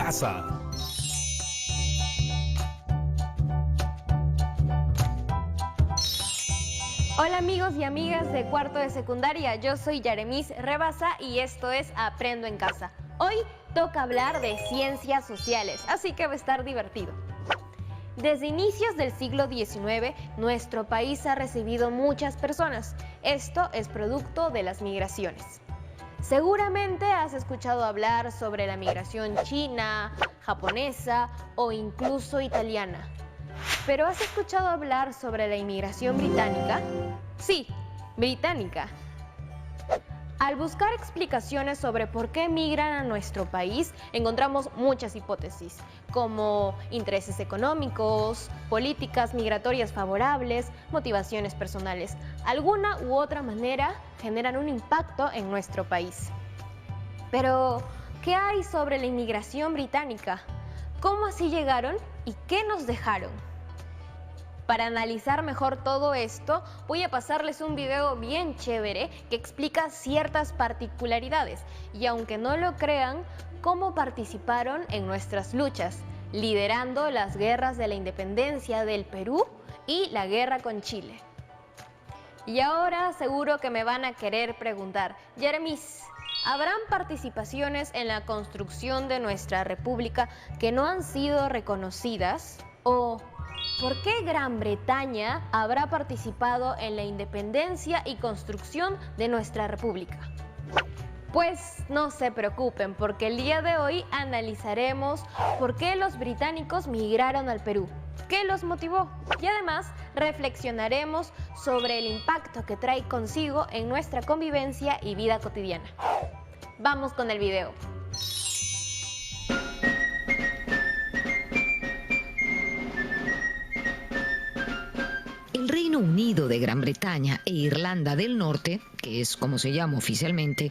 Casa. Hola amigos y amigas de cuarto de secundaria, yo soy Yaremis Rebasa y esto es Aprendo en Casa. Hoy toca hablar de ciencias sociales, así que va a estar divertido. Desde inicios del siglo XIX, nuestro país ha recibido muchas personas. Esto es producto de las migraciones. Seguramente has escuchado hablar sobre la migración china, japonesa o incluso italiana. ¿Pero has escuchado hablar sobre la inmigración británica? Sí, británica. Al buscar explicaciones sobre por qué migran a nuestro país, encontramos muchas hipótesis, como intereses económicos, políticas migratorias favorables, motivaciones personales. Alguna u otra manera generan un impacto en nuestro país. Pero, ¿qué hay sobre la inmigración británica? ¿Cómo así llegaron y qué nos dejaron? Para analizar mejor todo esto, voy a pasarles un video bien chévere que explica ciertas particularidades y, aunque no lo crean, cómo participaron en nuestras luchas, liderando las guerras de la independencia del Perú y la guerra con Chile. Y ahora seguro que me van a querer preguntar, Yaremis, ¿habrán participaciones en la construcción de nuestra república que no han sido reconocidas? ¿O por qué Gran Bretaña habrá participado en la independencia y construcción de nuestra república? Pues no se preocupen, porque el día de hoy analizaremos por qué los británicos migraron al Perú, qué los motivó y además reflexionaremos sobre el impacto que trae consigo en nuestra convivencia y vida cotidiana. Vamos con el video. El Reino Unido de Gran Bretaña e Irlanda del Norte, que es como se llama oficialmente,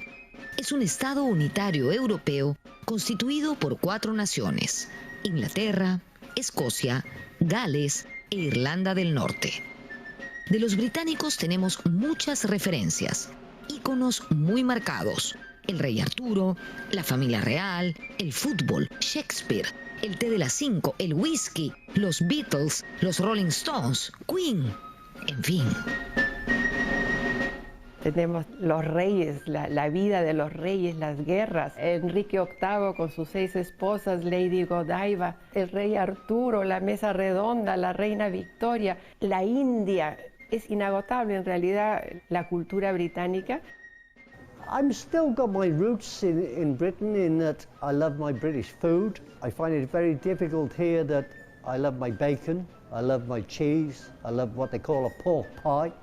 es un Estado unitario europeo constituido por 4 naciones: Inglaterra, Escocia, Gales e Irlanda del Norte. De los británicos tenemos muchas referencias, íconos muy marcados: el rey Arturo, la familia real, el fútbol, Shakespeare, el té de las 5, el whisky, los Beatles, los Rolling Stones, Queen, en fin. Tenemos los reyes, la vida de los reyes, las guerras. Enrique VIII con sus 6 esposas, Lady Godiva, el rey Arturo, la mesa redonda, la reina Victoria, la India. Es inagotable en realidad la cultura británica. I'm still got my roots in Britain in that I love my British food. I find it very difficult here that I love my bacon, I love my cheese, I love what they call a pork pie.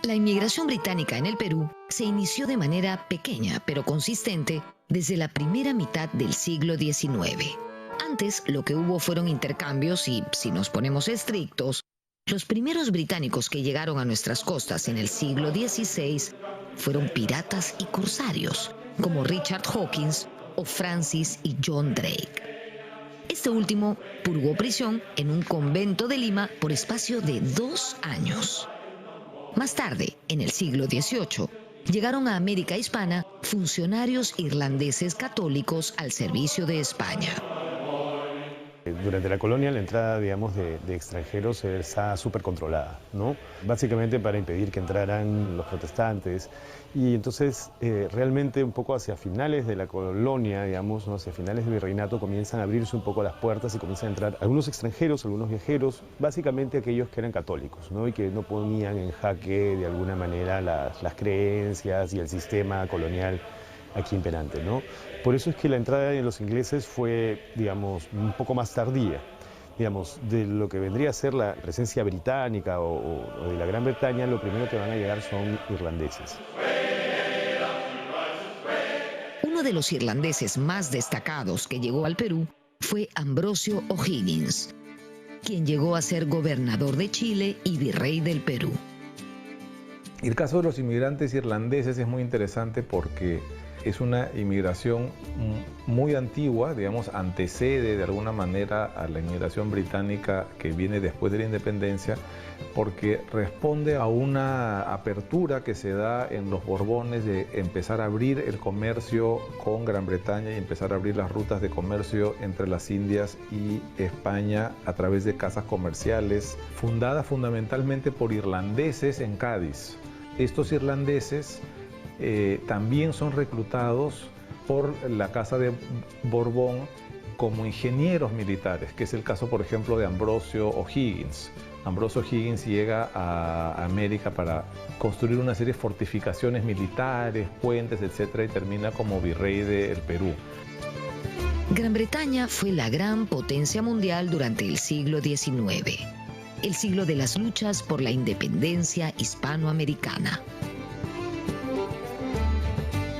La inmigración británica en el Perú se inició de manera pequeña pero consistente desde la primera mitad del siglo XIX. Antes lo que hubo fueron intercambios y, si nos ponemos estrictos, los primeros británicos que llegaron a nuestras costas en el siglo XVI fueron piratas y corsarios, como Richard Hawkins o Francis y John Drake. Este último purgó prisión en un convento de Lima por espacio de 2 años. Más tarde, en el siglo XVIII, llegaron a América Hispana funcionarios irlandeses católicos al servicio de España. Durante la colonia la entrada, digamos, de extranjeros está súper controlada, ¿no? Básicamente para impedir que entraran los protestantes. Y entonces realmente un poco hacia finales de la colonia, digamos, ¿no? Hacia finales del virreinato comienzan a abrirse un poco las puertas y comienzan a entrar algunos extranjeros, algunos viajeros, básicamente aquellos que eran católicos, ¿no? Y que no ponían en jaque de alguna manera las creencias y el sistema colonial aquí imperante, ¿no? Por eso es que la entrada de los ingleses fue, digamos, un poco más tardía. Digamos, de lo que vendría a ser la presencia británica o de la Gran Bretaña, lo primero que van a llegar son irlandeses. Uno de los irlandeses más destacados que llegó al Perú fue Ambrosio O'Higgins, quien llegó a ser gobernador de Chile y virrey del Perú. El caso de los inmigrantes irlandeses es muy interesante porque Es una inmigración muy antigua, digamos, antecede de alguna manera a la inmigración británica que viene después de la independencia, porque responde a una apertura que se da en los Borbones de empezar a abrir el comercio con Gran Bretaña y empezar a abrir las rutas de comercio entre las Indias y España a través de casas comerciales fundadas fundamentalmente por irlandeses en Cádiz. Estos irlandeses también son reclutados por la Casa de Borbón como ingenieros militares, que es el caso, por ejemplo, de Ambrosio O'Higgins. Ambrosio O'Higgins llega a América para construir una serie de fortificaciones militares, puentes, etc., y termina como virrey del Perú. Gran Bretaña fue la gran potencia mundial durante el siglo XIX, el siglo de las luchas por la independencia hispanoamericana.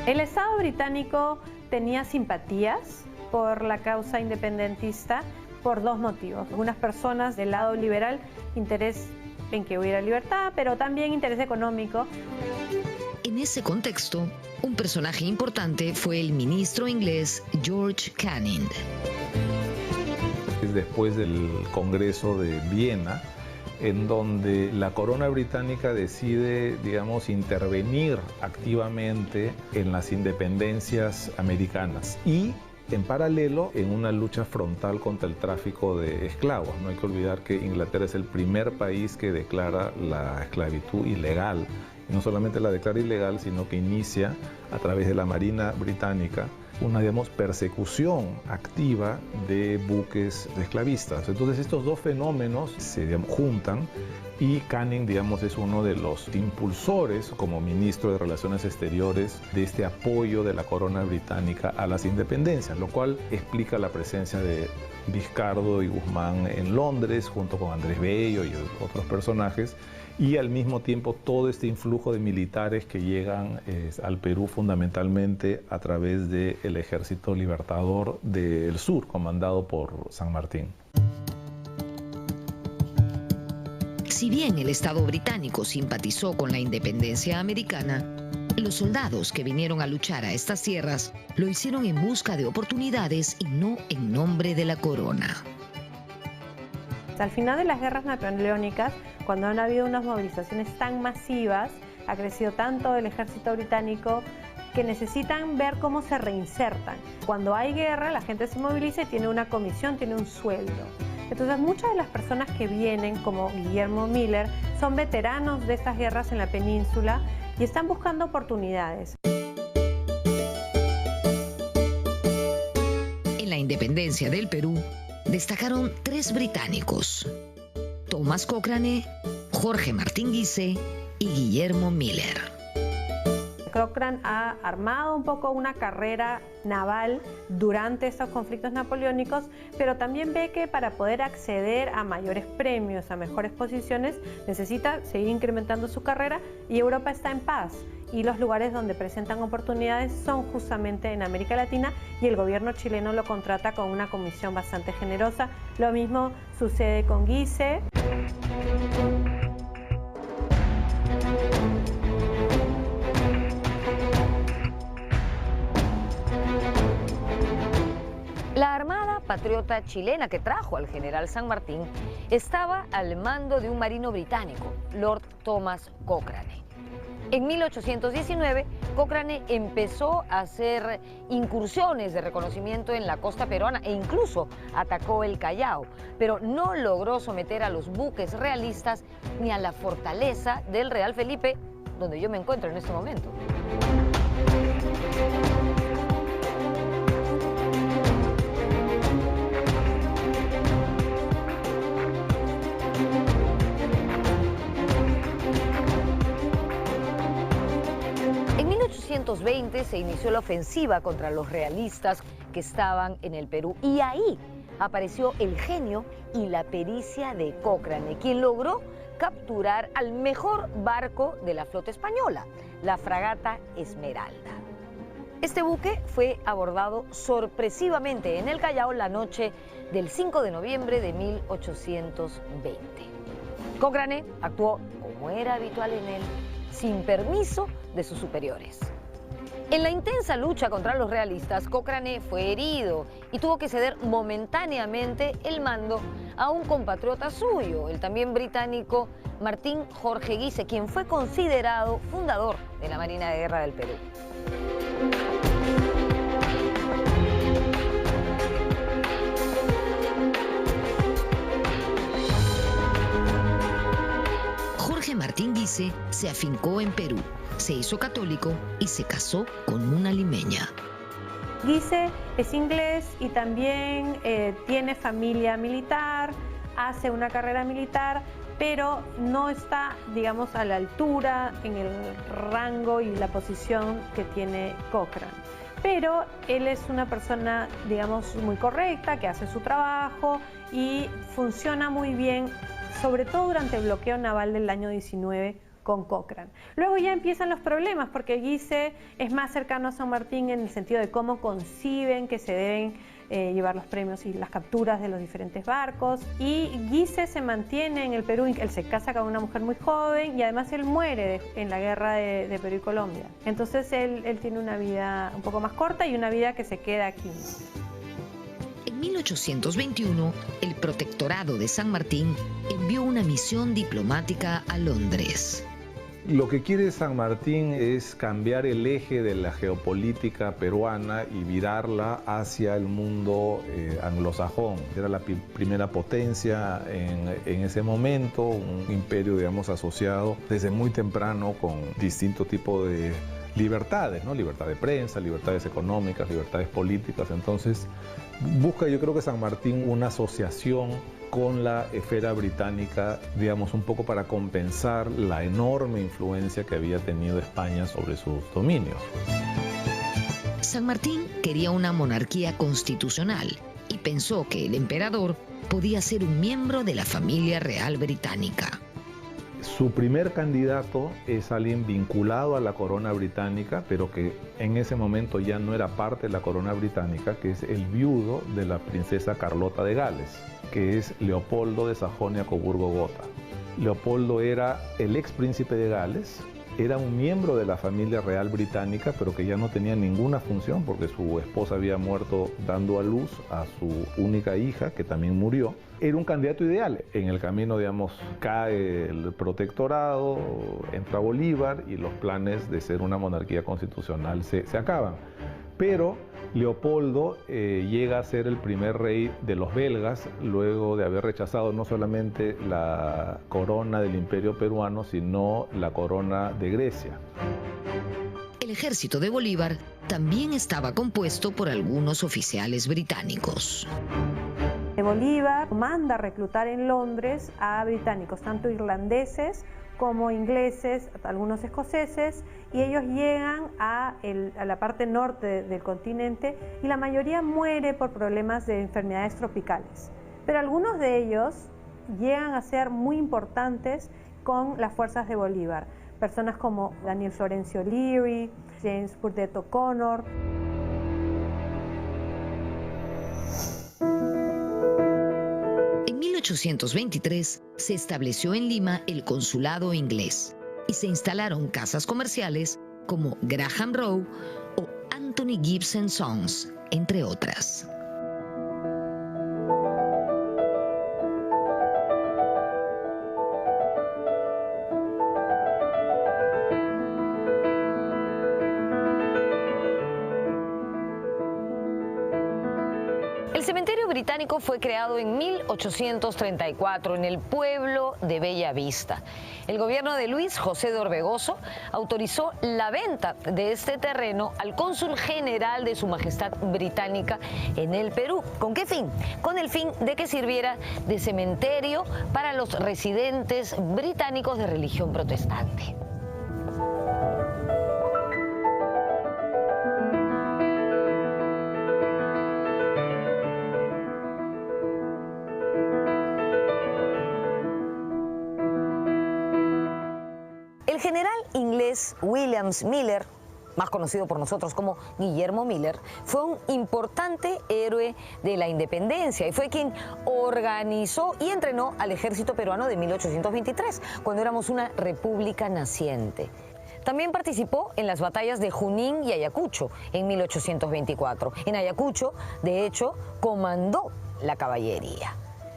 El Estado británico tenía simpatías por la causa independentista por dos motivos. Algunas personas del lado liberal, interés en que hubiera libertad, pero también interés económico. En ese contexto, un personaje importante fue el ministro inglés George Canning. Después del Congreso de Viena, en donde la corona británica decide, digamos, intervenir activamente en las independencias americanas y, en paralelo, en una lucha frontal contra el tráfico de esclavos. No hay que olvidar que Inglaterra es el primer país que declara la esclavitud ilegal. Y no solamente la declara ilegal, sino que inicia, a través de la Marina británica, una, digamos, persecución activa de buques de esclavistas. Entonces estos dos fenómenos se, digamos, juntan y Canning, digamos, es uno de los impulsores como ministro de Relaciones Exteriores de este apoyo de la corona británica a las independencias, lo cual explica la presencia de Vizcardo y Guzmán en Londres junto con Andrés Bello y otros personajes, y al mismo tiempo todo este influjo de militares que llegan al Perú fundamentalmente a través del Ejército Libertador del Sur, comandado por San Martín. Si bien el Estado británico simpatizó con la independencia americana, los soldados que vinieron a luchar a estas tierras lo hicieron en busca de oportunidades y no en nombre de la corona. Al final de las guerras napoleónicas, cuando han habido unas movilizaciones tan masivas, ha crecido tanto el ejército británico que necesitan ver cómo se reinsertan. Cuando hay guerra, la gente se moviliza y tiene una comisión, tiene un sueldo. Entonces, muchas de las personas que vienen, como Guillermo Miller, son veteranos de estas guerras en la península y están buscando oportunidades. En la independencia del Perú, destacaron 3 británicos: Thomas Cochrane, Jorge Martín Guise y Guillermo Miller. Cochrane ha armado un poco una carrera naval durante estos conflictos napoleónicos, pero también ve que para poder acceder a mayores premios, a mejores posiciones, necesita seguir incrementando su carrera, y Europa está en paz. Y los lugares donde presentan oportunidades son justamente en América Latina, y el gobierno chileno lo contrata con una comisión bastante generosa. Lo mismo sucede con Guise. La Armada Patriota chilena, que trajo al general San Martín, estaba al mando de un marino británico, Lord Thomas Cochrane. En 1819, Cochrane empezó a hacer incursiones de reconocimiento en la costa peruana e incluso atacó el Callao, pero no logró someter a los buques realistas ni a la fortaleza del Real Felipe, donde yo me encuentro en este momento. En 1820 se inició la ofensiva contra los realistas que estaban en el Perú, y ahí apareció el genio y la pericia de Cochrane, quien logró capturar al mejor barco de la flota española, la fragata Esmeralda. Este buque fue abordado sorpresivamente en el Callao la noche del 5 de noviembre de 1820. Cochrane actuó, como era habitual en él, sin permiso de sus superiores. En la intensa lucha contra los realistas, Cochrane fue herido y tuvo que ceder momentáneamente el mando a un compatriota suyo, el también británico Martín Jorge Guise, quien fue considerado fundador de la Marina de Guerra del Perú. Jorge Martín Guise se afincó en Perú, se hizo católico y se casó con una limeña. Guise es inglés y también tiene familia militar, hace una carrera militar, pero no está, digamos, a la altura en el rango y la posición que tiene Cochrane. Pero él es una persona, digamos, muy correcta, que hace su trabajo y funciona muy bien, sobre todo durante el bloqueo naval del año 19 con Cochrane. Luego ya empiezan los problemas porque Guise es más cercano a San Martín en el sentido de cómo conciben que se deben llevar los premios y las capturas de los diferentes barcos, y Guise se mantiene en el Perú. Él se casa con una mujer muy joven y además él muere en la guerra de Perú y Colombia. Entonces él tiene una vida un poco más corta y una vida que se queda aquí. En 1821, el Protectorado de San Martín envió una misión diplomática a Londres. Lo que quiere San Martín es cambiar el eje de la geopolítica peruana y virarla hacia el mundo anglosajón. Era la primera potencia en ese momento, un imperio, digamos, asociado desde muy temprano con distintos tipos de libertades, ¿no? Libertad de prensa, libertades económicas, libertades políticas. Entonces, busca, yo creo que San Martín, una asociación con la esfera británica, digamos, un poco para compensar la enorme influencia que había tenido España sobre sus dominios. San Martín quería una monarquía constitucional y pensó que el emperador podía ser un miembro de la familia real británica. Su primer candidato es alguien vinculado a la corona británica, pero que en ese momento ya no era parte de la corona británica, que es el viudo de la princesa Carlota de Gales, que es Leopoldo de Sajonia-Coburgo-Gotha. Leopoldo era el ex príncipe de Gales, era un miembro de la familia real británica, pero que ya no tenía ninguna función porque su esposa había muerto dando a luz a su única hija, que también murió. Era un candidato ideal. En el camino, digamos, cae el protectorado, entra Bolívar y los planes de ser una monarquía constitucional se acaban. Pero Leopoldo llega a ser el primer rey de los belgas, luego de haber rechazado no solamente la corona del Imperio peruano, sino la corona de Grecia. El ejército de Bolívar también estaba compuesto por algunos oficiales británicos. Bolívar manda reclutar en Londres a británicos, tanto irlandeses como ingleses, algunos escoceses, y ellos llegan a la parte norte del continente y la mayoría muere por problemas de enfermedades tropicales. Pero algunos de ellos llegan a ser muy importantes con las fuerzas de Bolívar. Personas como Daniel Florencio Leary, James Burdett O'Connor. En 1823 se estableció en Lima el consulado inglés y se instalaron casas comerciales como Graham Rowe o Anthony Gibbs & Sons, entre otras. El cementerio británico fue creado en 1834 en el pueblo de Bella Vista. El gobierno de Luis José de Orbegoso autorizó la venta de este terreno al cónsul general de Su Majestad Británica en el Perú. ¿Con qué fin? Con el fin de que sirviera de cementerio para los residentes británicos de religión protestante. El general inglés William Miller, más conocido por nosotros como Guillermo Miller, fue un importante héroe de la independencia y fue quien organizó y entrenó al ejército peruano de 1823, cuando éramos una república naciente. También participó en las batallas de Junín y Ayacucho en 1824. En Ayacucho, de hecho, comandó la caballería.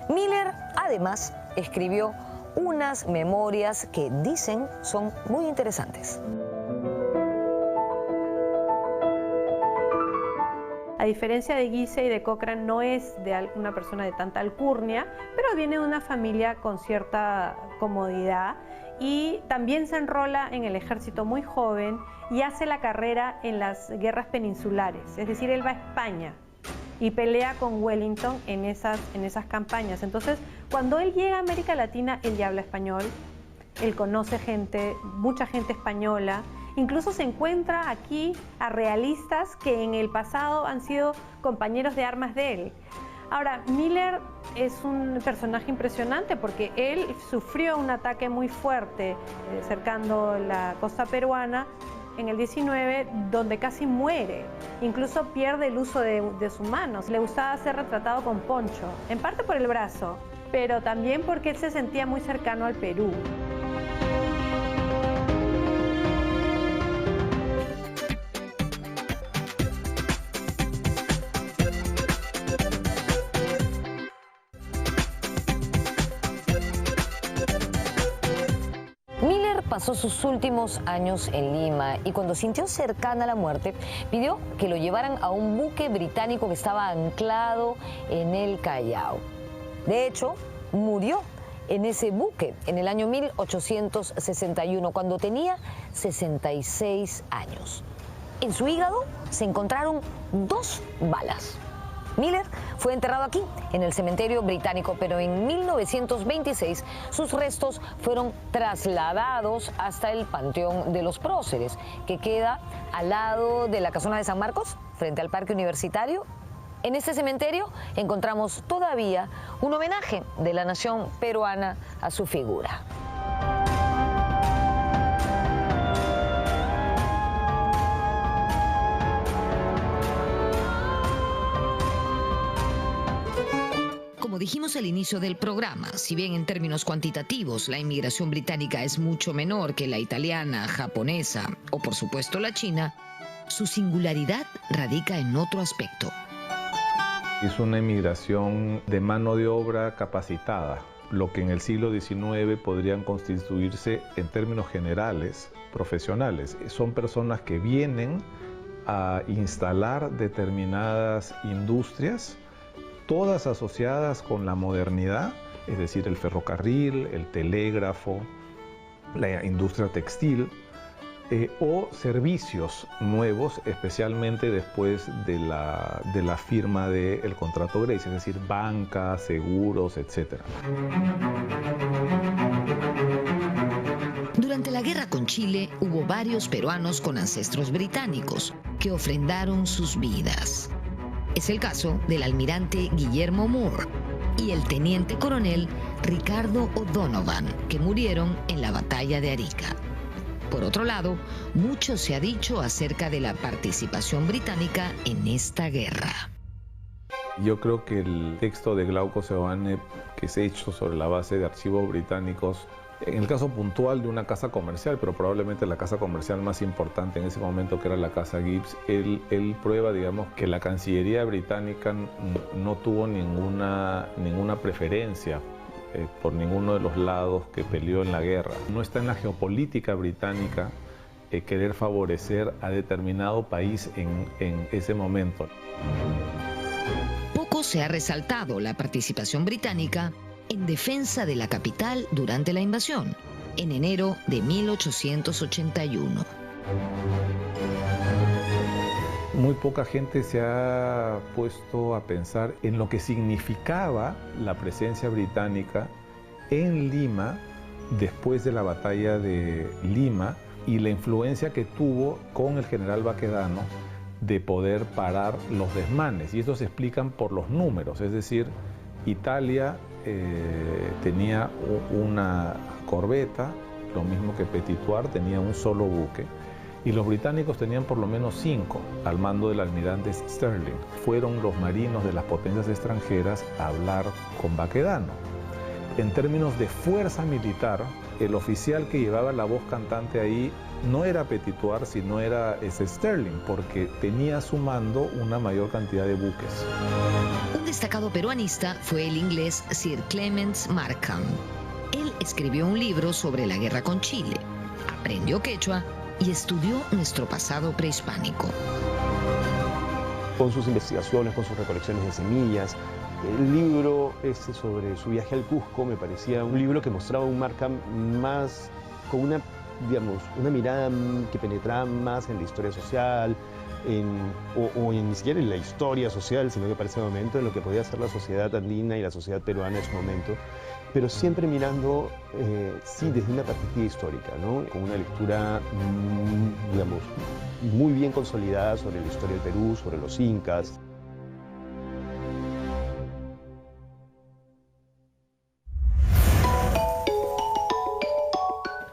Miller, además, escribió unas memorias que dicen son muy interesantes. A diferencia de Guise y de Cochrane, no es de una persona de tanta alcurnia, pero viene de una familia con cierta comodidad y también se enrola en el ejército muy joven y hace la carrera en las guerras peninsulares, es decir, él va a España y pelea con Wellington en esas campañas. Entonces, cuando él llega a América Latina, él ya habla español, él conoce gente, mucha gente española. Incluso se encuentra aquí a realistas que en el pasado han sido compañeros de armas de él. Ahora, Miller es un personaje impresionante porque él sufrió un ataque muy fuerte cercando la costa peruana en el 19, donde casi muere. Incluso pierde el uso de sus manos. Le gustaba ser retratado con poncho, en parte por el brazo, pero también porque él se sentía muy cercano al Perú. Pasó sus últimos años en Lima y cuando sintió cercana la muerte, pidió que lo llevaran a un buque británico que estaba anclado en el Callao. De hecho, murió en ese buque en el año 1861, cuando tenía 66 años. En su hígado se encontraron 2 balas. Miller fue enterrado aquí, en el cementerio británico, pero en 1926 sus restos fueron trasladados hasta el Panteón de los Próceres, que queda al lado de la casona de San Marcos, frente al Parque Universitario. En este cementerio encontramos todavía un homenaje de la nación peruana a su figura. Como dijimos al inicio del programa, si bien en términos cuantitativos la inmigración británica es mucho menor que la italiana, japonesa o por supuesto la china, su singularidad radica en otro aspecto. Es una inmigración de mano de obra capacitada, lo que en el siglo XIX podrían constituirse en términos generales profesionales. Son personas que vienen a instalar determinadas industrias, todas asociadas con la modernidad, es decir, el ferrocarril, el telégrafo, la industria textil, o servicios nuevos, especialmente después de la firma del contrato Grace, es decir, banca, seguros, etc. Durante la guerra con Chile hubo varios peruanos con ancestros británicos que ofrendaron sus vidas. Es el caso del almirante Guillermo Moore y el teniente coronel Ricardo O'Donovan, que murieron en la batalla de Arica. Por otro lado, mucho se ha dicho acerca de la participación británica en esta guerra. Yo creo que el texto de Glauco Seoane, que es hecho sobre la base de archivos británicos, en el caso puntual de una casa comercial, pero probablemente la casa comercial más importante en ese momento, que era la casa Gibbs, él prueba, digamos, que la Cancillería británica no tuvo ninguna preferencia por ninguno de los lados que peleó en la guerra. No está en la geopolítica británica querer favorecer a determinado país en ese momento. Poco se ha resaltado la participación británica en defensa de la capital durante la invasión, en enero de 1881. Muy poca gente se ha puesto a pensar en lo que significaba la presencia británica en Lima después de la batalla de Lima y la influencia que tuvo con el general Baquedano de poder parar los desmanes. Y esto se explican por los números, es decir, Italia tenía una corbeta, lo mismo que Petitoir, tenía un solo buque, y los británicos tenían por lo menos 5 al mando del almirante Sterling. Fueron los marinos de las potencias extranjeras a hablar con Baquedano. En términos de fuerza militar, el oficial que llevaba la voz cantante ahí no era Petit Thouars, sino era Sterling, porque tenía a su mando una mayor cantidad de buques. Un destacado peruanista fue el inglés Sir Clements Markham. Él escribió un libro sobre la guerra con Chile, aprendió quechua y estudió nuestro pasado prehispánico. Con sus investigaciones, con sus recolecciones de semillas, el libro sobre su viaje al Cusco me parecía un libro que mostraba un Markham más con una mirada que penetraba más en la historia social, ni siquiera en la historia social, sino que para ese momento en lo que podía ser la sociedad andina y la sociedad peruana en su momento, pero siempre mirando, sí, desde una perspectiva histórica, ¿no? Con una lectura, muy bien consolidada sobre la historia del Perú, sobre los incas.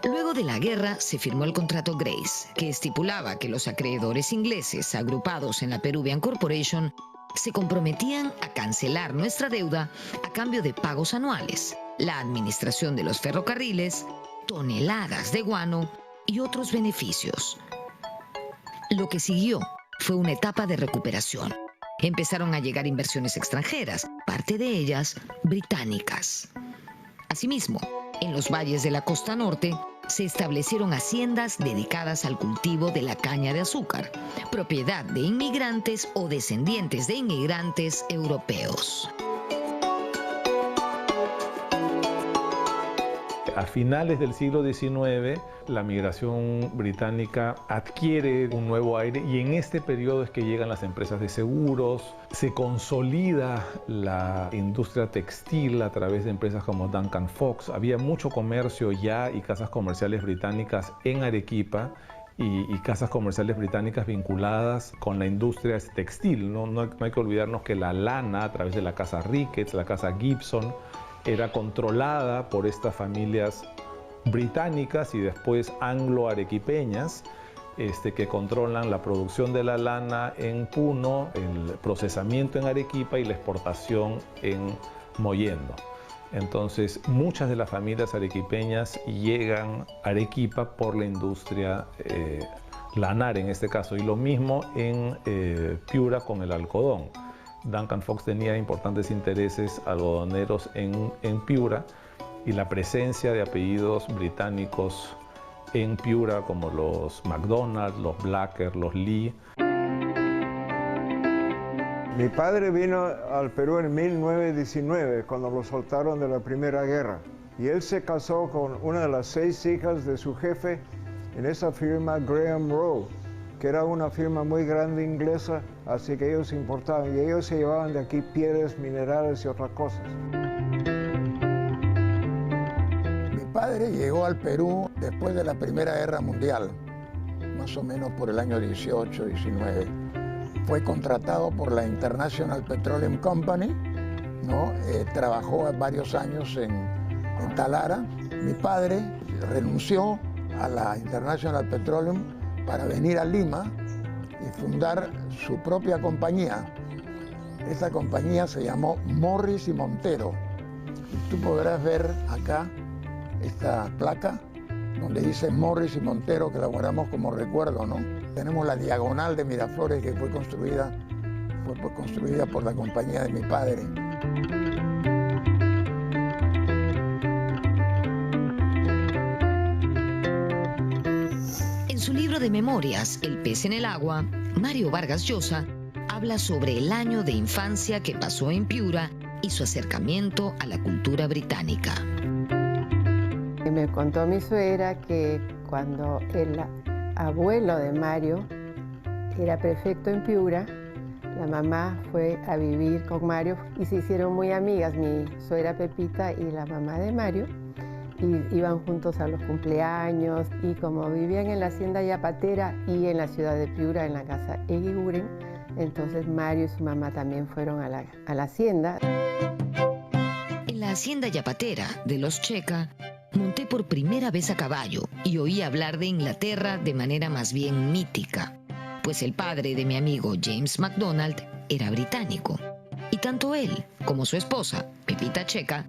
Luego de la guerra se firmó el contrato Grace, que estipulaba que los acreedores ingleses agrupados en la Peruvian Corporation se comprometían a cancelar nuestra deuda a cambio de pagos anuales, la administración de los ferrocarriles, toneladas de guano y otros beneficios. Lo que siguió fue una etapa de recuperación. Empezaron a llegar inversiones extranjeras, parte de ellas británicas. Asimismo, en los valles de la costa norte se establecieron haciendas dedicadas al cultivo de la caña de azúcar, propiedad de inmigrantes o descendientes de inmigrantes europeos. A finales del siglo XIX, la migración británica adquiere un nuevo aire y en este periodo es que llegan las empresas de seguros, se consolida la industria textil a través de empresas como Duncan Fox. Había mucho comercio ya y casas comerciales británicas en Arequipa y casas comerciales británicas vinculadas con la industria textil. No hay que olvidarnos que la lana a través de la casa Ricketts, la casa Gibson, era controlada por estas familias británicas y después anglo-arequipeñas que controlan la producción de la lana en Puno, el procesamiento en Arequipa y la exportación en Mollendo. Entonces, muchas de las familias arequipeñas llegan a Arequipa por la industria lanar en este caso, y lo mismo en Piura con el algodón. Duncan Fox tenía importantes intereses algodoneros en Piura y la presencia de apellidos británicos en Piura como los McDonald, los Blacker, los Lee. Mi padre vino al Perú en 1919 cuando lo soltaron de la Primera Guerra y él se casó con una de las 6 hijas de su jefe en esa firma Graham Rowe, que era una firma muy grande inglesa, así que ellos importaban y ellos se llevaban de aquí piedras, minerales y otras cosas. Mi padre llegó al Perú después de la Primera Guerra Mundial, más o menos por el año 18, 19. Fue contratado por la International Petroleum Company, ¿no? Trabajó varios años en Talara. Mi padre renunció a la International Petroleum para venir a Lima y fundar su propia compañía. Esta compañía se llamó Morris y Montero. Y tú podrás ver acá esta placa donde dice Morris y Montero, que la guardamos como recuerdo, ¿no? Tenemos la diagonal de Miraflores que fue construida por la compañía de mi padre. En su libro de memorias, El pez en el agua, Mario Vargas Llosa habla sobre el año de infancia que pasó en Piura y su acercamiento a la cultura británica. Me contó mi suegra que cuando el abuelo de Mario era prefecto en Piura, la mamá fue a vivir con Mario y se hicieron muy amigas, mi suegra Pepita y la mamá de Mario. Y iban juntos a los cumpleaños y como vivían en la hacienda Yapatera y en la ciudad de Piura, en la casa Eguiguren, entonces Mario y su mamá también fueron a la hacienda. En la hacienda Yapatera de los Checa, monté por primera vez a caballo y oí hablar de Inglaterra de manera más bien mítica, pues el padre de mi amigo James MacDonald era británico y tanto él como su esposa, Pepita Checa,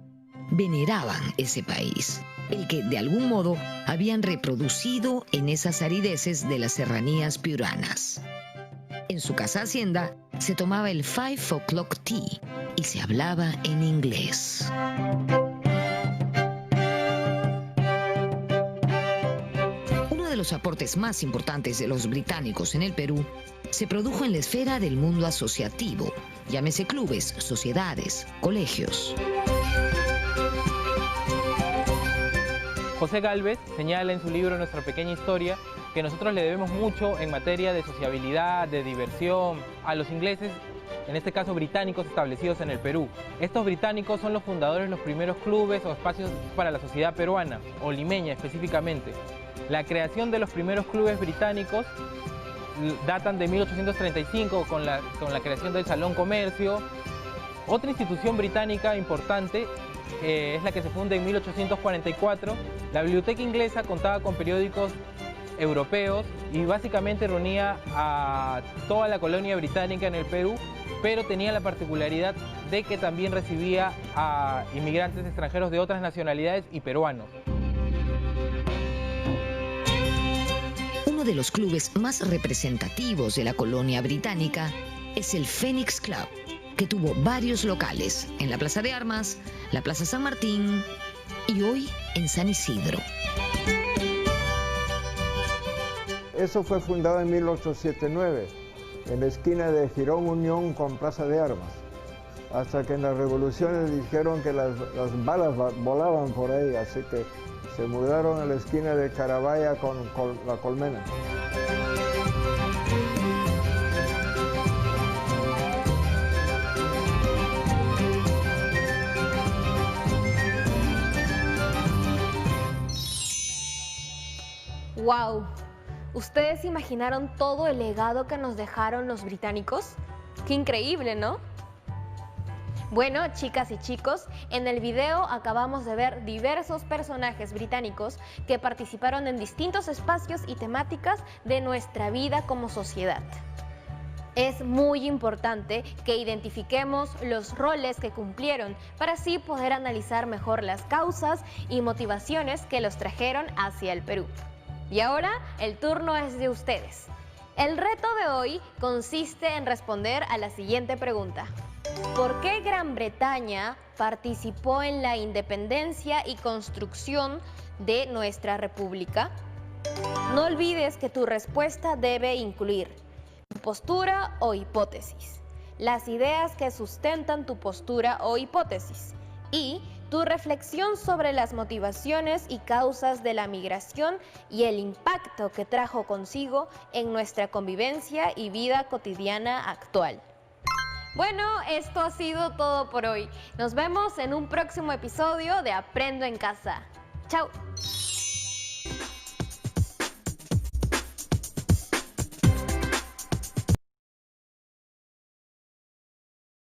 veneraban ese país. el que de algún modo habían reproducido en esas arideces de las serranías piuranas. En su casa hacienda se tomaba el 5 o'clock tea y se hablaba en inglés. Uno de los aportes más importantes de los británicos en el Perú se produjo en la esfera del mundo asociativo, llámese clubes, sociedades, colegios. José Gálvez señala en su libro Nuestra Pequeña Historia que nosotros le debemos mucho en materia de sociabilidad, de diversión, a los ingleses, en este caso británicos establecidos en el Perú. Estos británicos son los fundadores de los primeros clubes o espacios para la sociedad peruana, o limeña específicamente. La creación de los primeros clubes británicos datan de 1835 con la creación del Salón Comercio. Otra institución británica importante es la que se funda en 1844. La biblioteca inglesa contaba con periódicos europeos y básicamente reunía a toda la colonia británica en el Perú, pero tenía la particularidad de que también recibía a inmigrantes extranjeros de otras nacionalidades y peruanos. Uno de los clubes más representativos de la colonia británica es el Phoenix Club, que tuvo varios locales en la Plaza de Armas, la Plaza San Martín y hoy en San Isidro. Eso fue fundado en 1879, en la esquina de Girón Unión con Plaza de Armas, hasta que en las revoluciones dijeron que las balas volaban por ahí, así que se mudaron a la esquina de Carabaya con La Colmena. ¡Wow! ¿Ustedes imaginaron todo el legado que nos dejaron los británicos? ¡Qué increíble!, ¿no? Bueno, chicas y chicos, en el video acabamos de ver diversos personajes británicos que participaron en distintos espacios y temáticas de nuestra vida como sociedad. Es muy importante que identifiquemos los roles que cumplieron para así poder analizar mejor las causas y motivaciones que los trajeron hacia el Perú. Y ahora el turno es de ustedes. El reto de hoy consiste en responder a la siguiente pregunta. ¿Por qué Gran Bretaña participó en la independencia y construcción de nuestra república? No olvides que tu respuesta debe incluir postura o hipótesis, las ideas que sustentan tu postura o hipótesis y tu reflexión sobre las motivaciones y causas de la migración y el impacto que trajo consigo en nuestra convivencia y vida cotidiana actual. Bueno, esto ha sido todo por hoy. Nos vemos en un próximo episodio de Aprendo en Casa. ¡Chao!